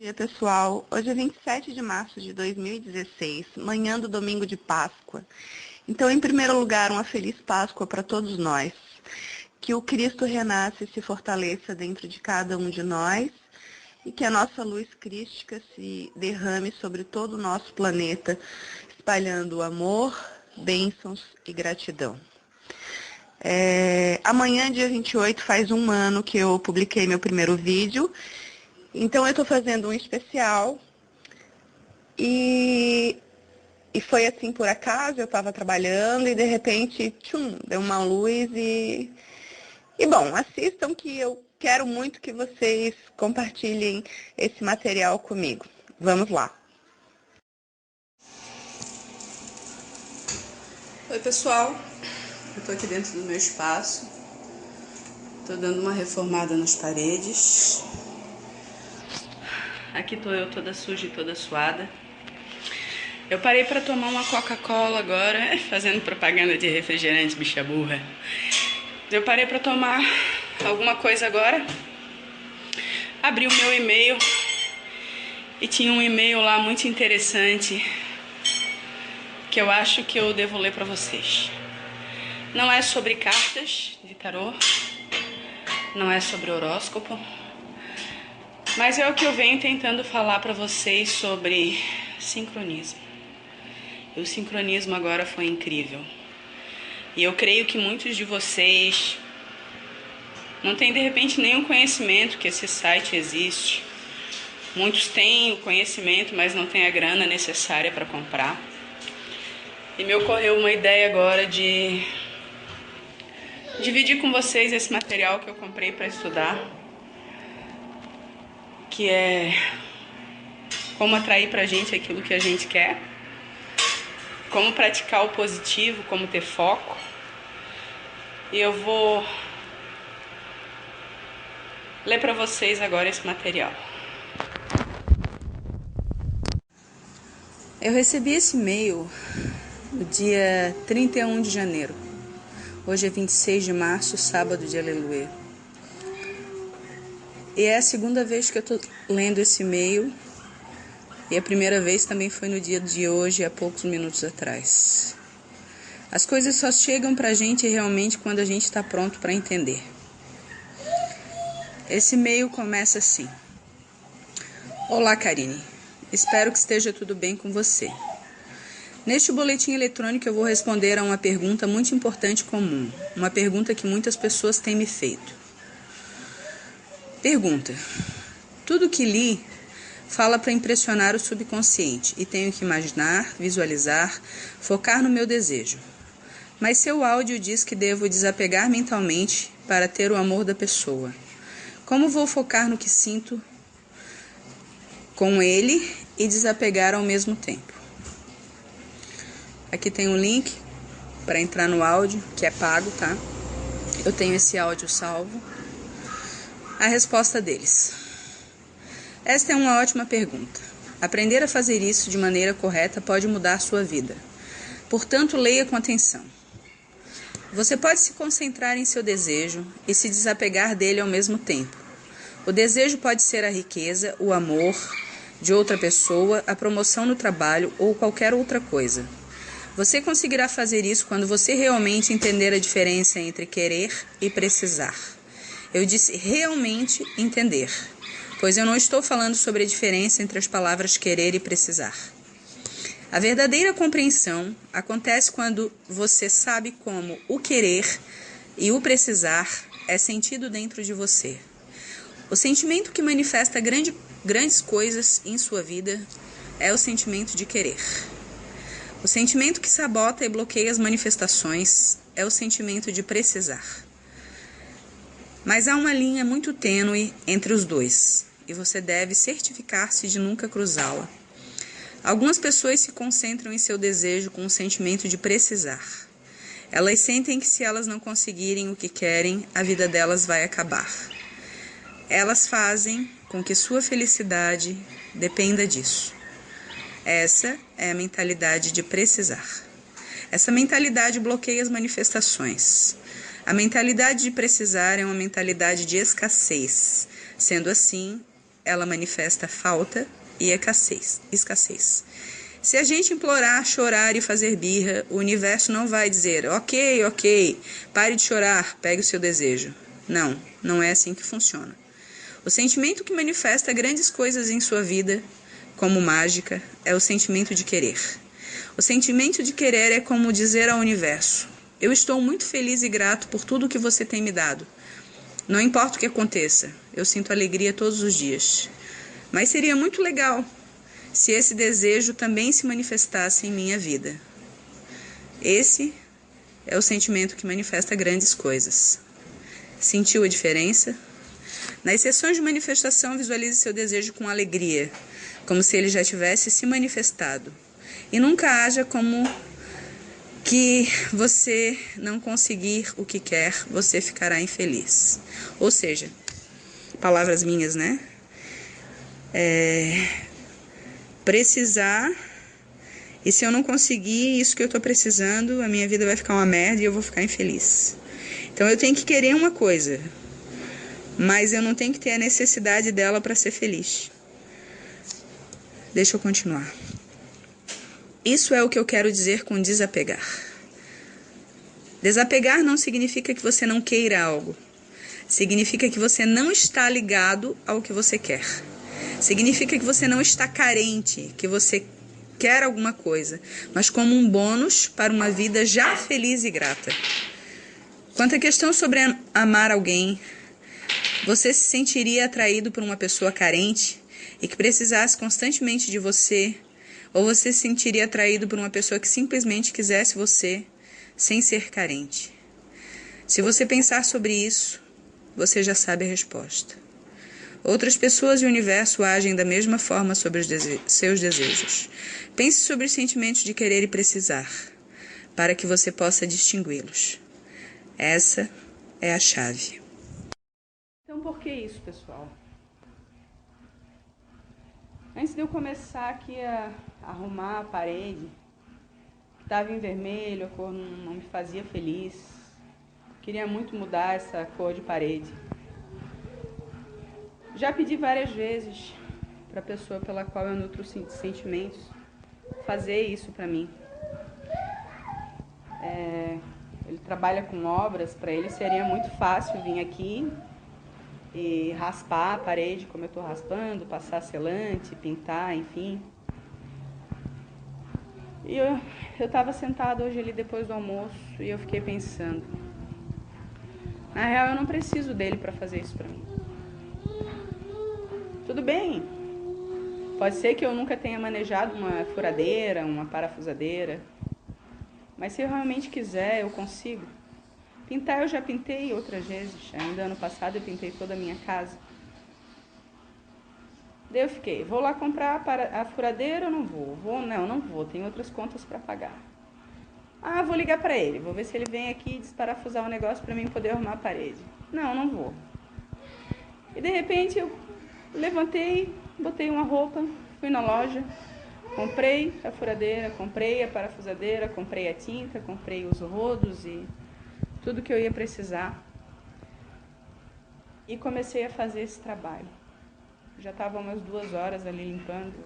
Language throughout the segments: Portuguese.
Bom dia, pessoal. Hoje é 27 de março de 2016, manhã do domingo de Páscoa. Então, em primeiro lugar, uma feliz Páscoa para todos nós. Que o Cristo renasça e se fortaleça dentro de cada um de nós e que a nossa luz crística se derrame sobre todo o nosso planeta, espalhando amor, bênçãos e gratidão. Amanhã, dia 28, faz um ano que eu publiquei meu primeiro vídeo. Então, eu estou fazendo um especial e foi assim por acaso, eu estava trabalhando e de repente, deu uma luz bom, assistam que eu quero muito que vocês compartilhem esse material comigo. Vamos lá. Oi pessoal, eu tô aqui dentro do meu espaço, tô dando uma reformada nas paredes. Aqui tô eu toda suja e toda suada. Eu parei pra tomar uma Coca-Cola agora, fazendo propaganda de refrigerante, bicha burra. Eu parei pra tomar alguma coisa agora, abri o meu e-mail e tinha um e-mail lá muito interessante que eu acho que eu devo ler pra vocês. Não é sobre cartas de tarô, não é sobre horóscopo, mas é o que eu venho tentando falar pra vocês sobre sincronismo. E o sincronismo agora foi incrível. E eu creio que muitos de vocês não têm de repente nenhum conhecimento que esse site existe. Muitos têm o conhecimento, mas não têm a grana necessária para comprar. E me ocorreu uma ideia agora de dividir com vocês esse material que eu comprei para estudar, que é como atrair pra gente aquilo que a gente quer, como praticar o positivo, como ter foco. E eu vou ler para vocês agora esse material. Eu recebi esse e-mail no dia 31 de janeiro. Hoje é 26 de março, sábado de Aleluia. E é a segunda vez que eu tô lendo esse e-mail. E a primeira vez também foi no dia de hoje, há poucos minutos atrás. As coisas só chegam pra gente realmente quando a gente está pronto para entender. Esse e-mail começa assim: Olá, Karine. Espero que esteja tudo bem com você. Neste boletim eletrônico eu vou responder a uma pergunta muito importante e comum. Uma pergunta que muitas pessoas têm me feito. Pergunta: tudo que li fala para impressionar o subconsciente e tenho que imaginar, visualizar, focar no meu desejo. Mas seu áudio diz que devo desapegar mentalmente para ter o amor da pessoa. Como vou focar no que sinto com ele e desapegar ao mesmo tempo? Aqui tem um link para entrar no áudio, que é pago, tá? Eu tenho esse áudio salvo. A resposta deles: esta é uma ótima pergunta. Aprender a fazer isso de maneira correta pode mudar sua vida. Portanto, leia com atenção. Você pode se concentrar em seu desejo e se desapegar dele ao mesmo tempo. O desejo pode ser a riqueza, o amor de outra pessoa, a promoção no trabalho ou qualquer outra coisa. Você conseguirá fazer isso quando você realmente entender a diferença entre querer e precisar. Eu disse realmente entender, pois eu não estou falando sobre a diferença entre as palavras querer e precisar. A verdadeira compreensão acontece quando você sabe como o querer e o precisar é sentido dentro de você. O sentimento que manifesta grandes coisas em sua vida é o sentimento de querer. O sentimento que sabota e bloqueia as manifestações é o sentimento de precisar. Mas há uma linha muito tênue entre os dois, e você deve certificar-se de nunca cruzá-la. Algumas pessoas se concentram em seu desejo com o sentimento de precisar. Elas sentem que se elas não conseguirem o que querem, a vida delas vai acabar. Elas fazem com que sua felicidade dependa disso. Essa é a mentalidade de precisar. Essa mentalidade bloqueia as manifestações. A mentalidade de precisar é uma mentalidade de escassez. Sendo assim, ela manifesta falta e escassez. Se a gente implorar, chorar e fazer birra, o universo não vai dizer, ok, pare de chorar, pegue o seu desejo. Não, não é assim que funciona. O sentimento que manifesta grandes coisas em sua vida, como mágica, é o sentimento de querer. O sentimento de querer é como dizer ao universo, eu estou muito feliz e grato por tudo que você tem me dado. Não importa o que aconteça, eu sinto alegria todos os dias. Mas seria muito legal se esse desejo também se manifestasse em minha vida. Esse é o sentimento que manifesta grandes coisas. Sentiu a diferença? Nas sessões de manifestação, visualize seu desejo com alegria, como se ele já tivesse se manifestado. E nunca haja como que você não conseguir o que quer, você ficará infeliz. Ou seja, palavras minhas, né? Precisar, e se eu não conseguir isso que eu estou precisando, a minha vida vai ficar uma merda e eu vou ficar infeliz. Então eu tenho que querer uma coisa, mas eu não tenho que ter a necessidade dela para ser feliz. Deixa eu continuar. Isso é o que eu quero dizer com desapegar. Desapegar não significa que você não queira algo. Significa que você não está ligado ao que você quer. Significa que você não está carente, que você quer alguma coisa, mas como um bônus para uma vida já feliz e grata. Quanto à questão sobre amar alguém, você se sentiria atraído por uma pessoa carente e que precisasse constantemente de você, ou você se sentiria atraído por uma pessoa que simplesmente quisesse você sem ser carente? Se você pensar sobre isso, você já sabe a resposta. Outras pessoas e o universo agem da mesma forma sobre os seus desejos. Pense sobre os sentimentos de querer e precisar, para que você possa distingui-los. Essa é a chave. Então, por que isso, pessoal? Antes de eu começar aqui a arrumar a parede, que estava em vermelho, a cor não me fazia feliz. Queria muito mudar essa cor de parede. Já pedi várias vezes para a pessoa pela qual eu nutro sentimentos fazer isso para mim. Ele trabalha com obras, para ele seria muito fácil vir aqui e raspar a parede como eu estou raspando, passar selante, pintar, enfim. E eu estava sentada hoje ali depois do almoço e eu fiquei pensando, na real eu não preciso dele para fazer isso para mim. Tudo bem, pode ser que eu nunca tenha manejado uma furadeira, uma parafusadeira, mas se eu realmente quiser, eu consigo. Pintar eu já pintei outras vezes, ainda ano passado eu pintei toda a minha casa. Daí eu fiquei, vou lá comprar a furadeira ou não vou? Não vou, tem outras contas para pagar. Vou ligar para ele, vou ver se ele vem aqui desparafusar o negócio para mim poder arrumar a parede. Não vou. E de repente eu levantei, botei uma roupa, fui na loja, comprei a furadeira, comprei a parafusadeira, comprei a tinta, comprei os rodos e tudo que eu ia precisar. E comecei a fazer esse trabalho. Já estava umas 2 horas ali limpando,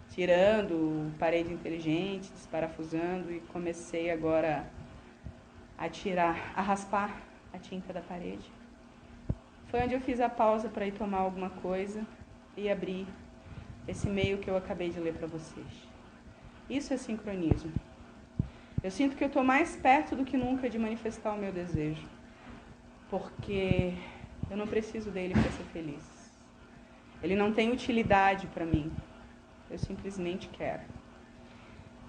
tirando parede inteligente, desparafusando e comecei agora a raspar a tinta da parede. Foi onde eu fiz a pausa para ir tomar alguma coisa e abrir esse e-mail que eu acabei de ler para vocês. Isso é sincronismo. Eu sinto que eu estou mais perto do que nunca de manifestar o meu desejo, porque eu não preciso dele para ser feliz. Ele não tem utilidade para mim, eu simplesmente quero.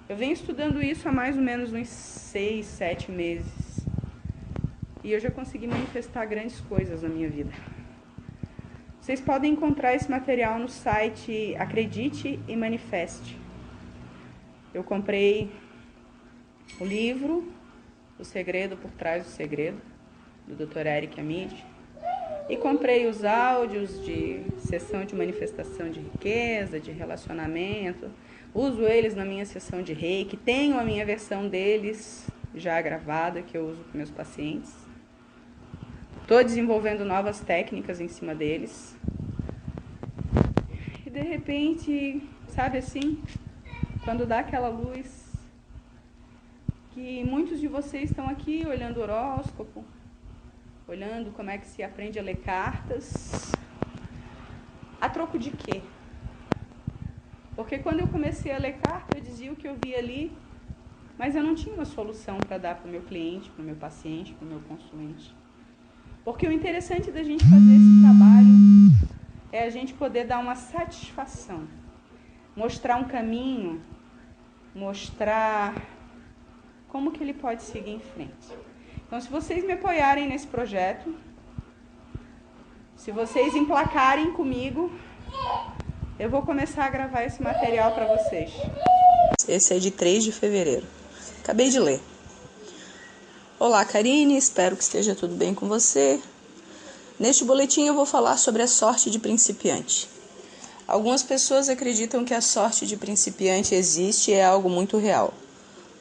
Eu venho estudando isso há mais ou menos uns 6, 7 meses. E eu já consegui manifestar grandes coisas na minha vida. Vocês podem encontrar esse material no site Acredite e Manifeste. Eu comprei o livro O Segredo por Trás do Segredo, do Dr. Eric Amide. E comprei os áudios de sessão de manifestação de riqueza, de relacionamento. Uso eles na minha sessão de Reiki. Tenho a minha versão deles já gravada, que eu uso com meus pacientes. Estou desenvolvendo novas técnicas em cima deles. de repente, sabe assim, quando dá aquela luz, que muitos de vocês estão aqui olhando o horóscopo, olhando como é que se aprende a ler cartas, a troco de quê? Porque quando eu comecei a ler carta, eu dizia o que eu via ali, mas eu não tinha uma solução para dar para o meu cliente, para o meu paciente, para o meu consulente. Porque o interessante da gente fazer esse trabalho é a gente poder dar uma satisfação, mostrar um caminho, mostrar como que ele pode seguir em frente. Então, se vocês me apoiarem nesse projeto, se vocês emplacarem comigo, eu vou começar a gravar esse material para vocês. Esse é de 3 de fevereiro. Acabei de ler. Olá, Karine, espero que esteja tudo bem com você. Neste boletim eu vou falar sobre a sorte de principiante. Algumas pessoas acreditam que a sorte de principiante existe e é algo muito real.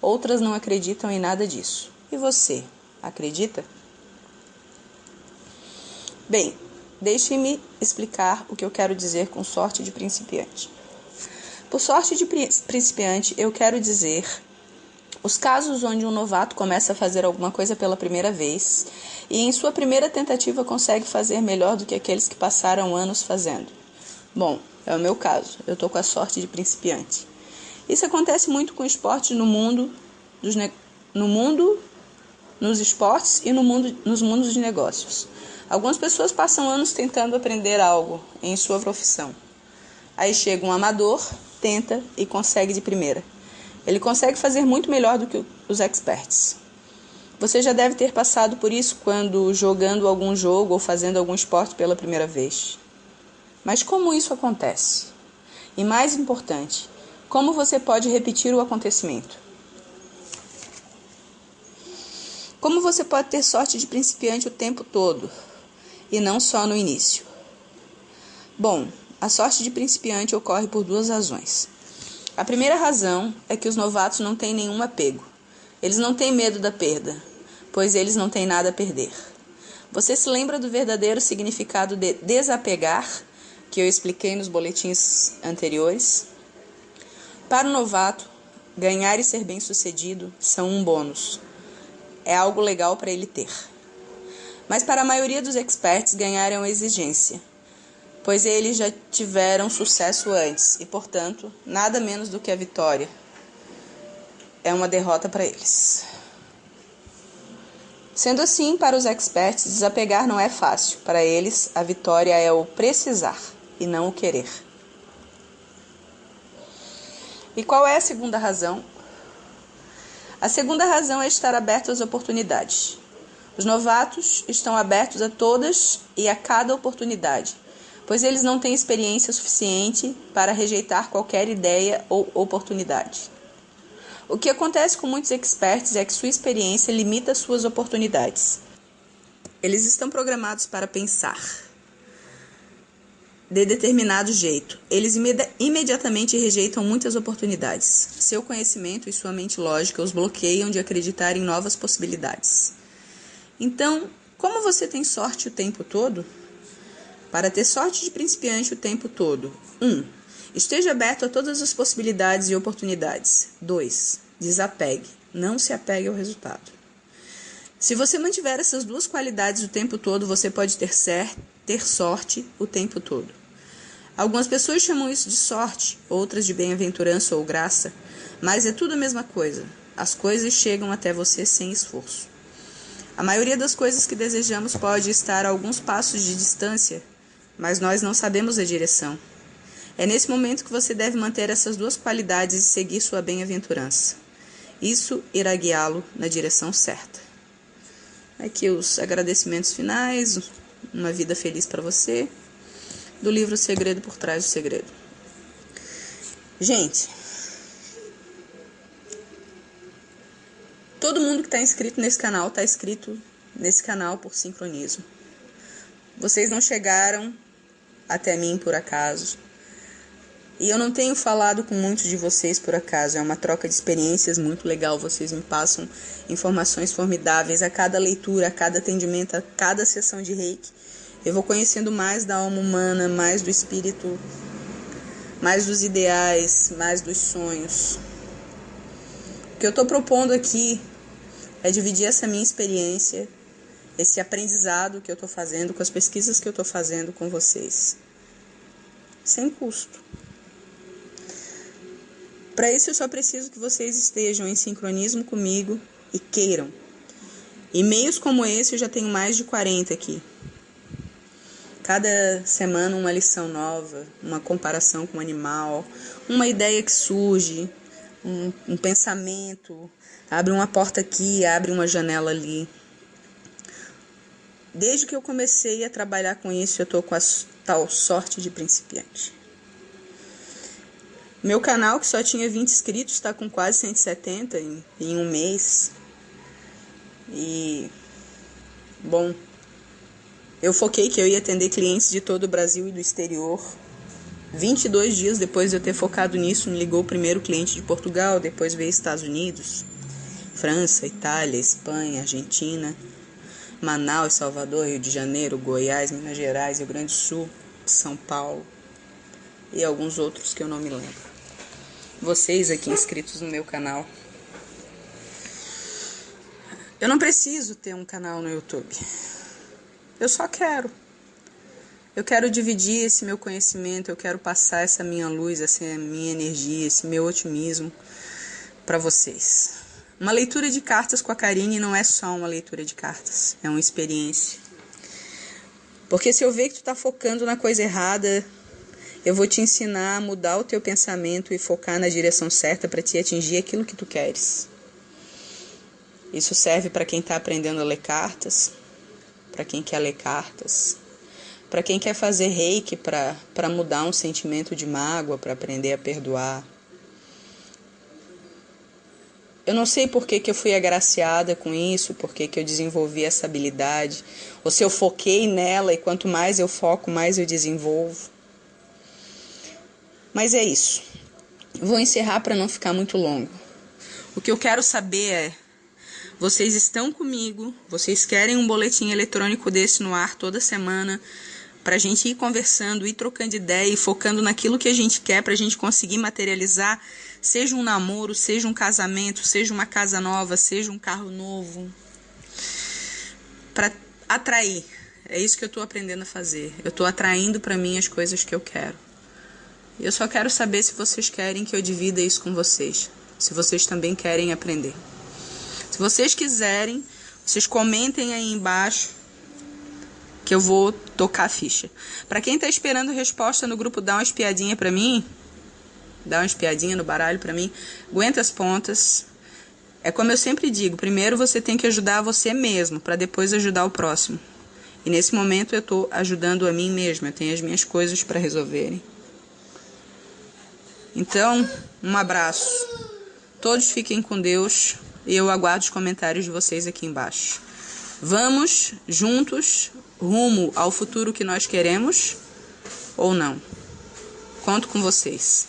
Outras não acreditam em nada disso. E você, acredita? Bem, deixe-me explicar o que eu quero dizer com sorte de principiante. Por sorte de principiante, eu quero dizer os casos onde um novato começa a fazer alguma coisa pela primeira vez e em sua primeira tentativa consegue fazer melhor do que aqueles que passaram anos fazendo. Bom, é o meu caso, eu estou com a sorte de principiante. Isso acontece muito com esportes nos esportes e nos mundos de negócios. Algumas pessoas passam anos tentando aprender algo em sua profissão. Aí chega um amador, tenta e consegue de primeira. Ele consegue fazer muito melhor do que os experts. Você já deve ter passado por isso quando jogando algum jogo ou fazendo algum esporte pela primeira vez. Mas como isso acontece? E mais importante, como você pode repetir o acontecimento? Como você pode ter sorte de principiante o tempo todo e não só no início? Bom, a sorte de principiante ocorre por 2 razões. A primeira razão é que os novatos não têm nenhum apego. Eles não têm medo da perda, pois eles não têm nada a perder. Você se lembra do verdadeiro significado de desapegar, que eu expliquei nos boletins anteriores? Para o novato, ganhar e ser bem-sucedido são um bônus. É algo legal para ele ter. Mas para a maioria dos experts, ganhar é uma exigência, pois eles já tiveram sucesso antes e, portanto, nada menos do que a vitória é uma derrota para eles. Sendo assim, para os experts, desapegar não é fácil. Para eles, a vitória é o precisar e não o querer. E qual é a segunda razão? A segunda razão é estar aberto às oportunidades. Os novatos estão abertos a todas e a cada oportunidade, pois eles não têm experiência suficiente para rejeitar qualquer ideia ou oportunidade. O que acontece com muitos experts é que sua experiência limita suas oportunidades. Eles estão programados para pensar de determinado jeito. Eles imediatamente rejeitam muitas oportunidades. Seu conhecimento e sua mente lógica os bloqueiam de acreditar em novas possibilidades. Então, como você tem sorte o tempo todo? Para ter sorte de principiante o tempo todo. 1. Esteja aberto a todas as possibilidades e oportunidades. 2. Desapegue. Não se apegue ao resultado. Se você mantiver essas 2 qualidades o tempo todo, você pode ter sorte o tempo todo. Algumas pessoas chamam isso de sorte, outras de bem-aventurança ou graça, mas é tudo a mesma coisa. As coisas chegam até você sem esforço. A maioria das coisas que desejamos pode estar a alguns passos de distância, mas nós não sabemos a direção. É nesse momento que você deve manter essas 2 qualidades e seguir sua bem-aventurança. Isso irá guiá-lo na direção certa. Aqui os agradecimentos finais, uma vida feliz para você, do livro O Segredo por Trás do Segredo. Gente, todo mundo que está inscrito nesse canal está inscrito nesse canal por sincronismo. Vocês não chegaram até mim por acaso. E eu não tenho falado com muitos de vocês por acaso. É uma troca de experiências muito legal. Vocês me passam informações formidáveis a cada leitura, a cada atendimento, a cada sessão de reiki. Eu vou conhecendo mais da alma humana, mais do espírito mais dos ideais, mais dos sonhos. O que eu estou propondo aqui é dividir essa minha experiência, esse aprendizado que eu estou fazendo, com as pesquisas que eu estou fazendo com vocês, sem custo. Para isso eu só preciso que vocês estejam em sincronismo comigo e queiram. E-mails como esse eu já tenho mais de 40 aqui. Cada semana uma lição nova, uma comparação com um animal, uma ideia que surge, um pensamento, abre uma porta aqui, abre uma janela ali. Desde que eu comecei a trabalhar com isso, eu estou com a tal sorte de principiante. Meu canal, que só tinha 20 inscritos, está com quase 170 em um mês. E, bom, eu foquei que eu ia atender clientes de todo o Brasil e do exterior. 22 dias depois de eu ter focado nisso, me ligou o primeiro cliente de Portugal, depois veio Estados Unidos, França, Itália, Espanha, Argentina, Manaus, Salvador, Rio de Janeiro, Goiás, Minas Gerais, Rio Grande do Sul, São Paulo e alguns outros que eu não me lembro. Vocês aqui inscritos no meu canal. Eu não preciso ter um canal no YouTube. Eu só quero. Eu quero dividir esse meu conhecimento, eu quero passar essa minha luz, essa minha energia, esse meu otimismo para vocês. Uma leitura de cartas com a Karine não é só uma leitura de cartas, é uma experiência. Porque se eu ver que tu tá focando na coisa errada, eu vou te ensinar a mudar o teu pensamento e focar na direção certa para te atingir aquilo que tu queres. Isso serve para quem está aprendendo a ler cartas, para quem quer ler cartas, para quem quer fazer reiki para mudar um sentimento de mágoa, para aprender a perdoar. Eu não sei por que eu fui agraciada com isso, por que eu desenvolvi essa habilidade, ou se eu foquei nela e quanto mais eu foco, mais eu desenvolvo. Mas é isso. Vou encerrar para não ficar muito longo. O que eu quero saber é: vocês estão comigo? Vocês querem um boletim eletrônico desse no ar toda semana? Para a gente ir conversando, ir trocando ideia e focando naquilo que a gente quer, para a gente conseguir materializar, seja um namoro, seja um casamento, seja uma casa nova, seja um carro novo. Para atrair. É isso que eu estou aprendendo a fazer. Eu estou atraindo para mim as coisas que eu quero. Eu só quero saber se vocês querem que eu divida isso com vocês. Se vocês também querem aprender. Se vocês quiserem, vocês comentem aí embaixo que eu vou tocar a ficha. Para quem tá esperando resposta no grupo, dá uma espiadinha para mim. Dá uma espiadinha no baralho para mim. Aguenta as pontas. É como eu sempre digo, primeiro você tem que ajudar você mesmo, para depois ajudar o próximo. E nesse momento eu tô ajudando a mim mesma. Eu tenho as minhas coisas para resolverem. Então, um abraço. Todos fiquem com Deus. E eu aguardo os comentários de vocês aqui embaixo. Vamos juntos rumo ao futuro que nós queremos ou não? Conto com vocês.